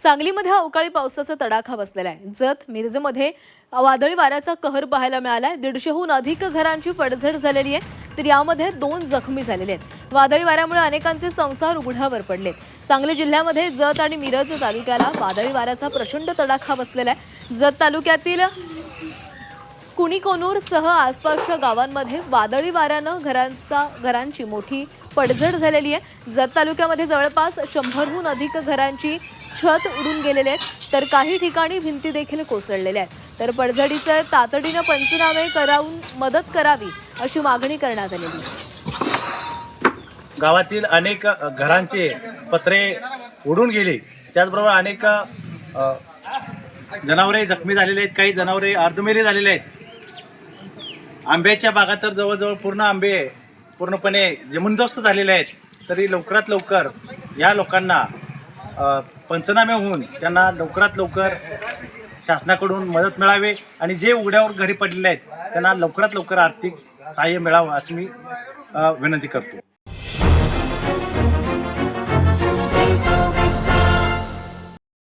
सांगलीमध्ये अवकाळी पावसाचा तडाखा बसलेला आहे। जत मिरजमध्ये वादळी वाऱ्याचा कहर पाहायला मिळालाय। 150हून अधिक घरांची पडझड झालेली आहे, तर यामध्ये 2 जखमी झालेले आहेत। वादळी वाऱ्यामुळे अनेकांचे संसार उघड्यावर पडलेत। सांगली जिल्ह्यामध्ये जत आणि मिरज तालुक्याला वादळी वाऱ्याचा प्रचंड तडाखा बसलेला आहे। जत तालुक्यातील कुणीकोनूर सह आसपासच्या गावांमध्ये वादळी वाऱ्यानं घरांची मोठी पडझड झालेली आहे। जत तालुक्यामध्ये जवळपास 100हून अधिक घरांची छत उडून गेलेले आहेत, तर काही ठिकाणी भिंती देखील कोसळलेल्या आहेत। तर पडझडीचे तातडीने पंचनामे करून मदत करावी अशी मागणी करण्यात आलेली आहे। गावातील अनेक घरांचे पत्रे उडून गेले, त्याचबरोबर अनेक जनावरे जखमी झालेले आहेत, काही जनावरे अर्धमेली झालेले आहेत। आंब्याच्या बागात तर जवळजवळ पूर्ण आंबे पूर्णपणे जमीनदोस्त झालेले आहेत। तरी लवकरात लवकर या लोकांना पंचनामे होऊन त्यांना लवकरात लवकर शासनाकडून मदत मिळावी आणि जे उघड्यावर घरी पडलेले आहेत त्यांना लवकरात लवकर आर्थिक सहाय्य मिळावं अशी मी विनंती करतो।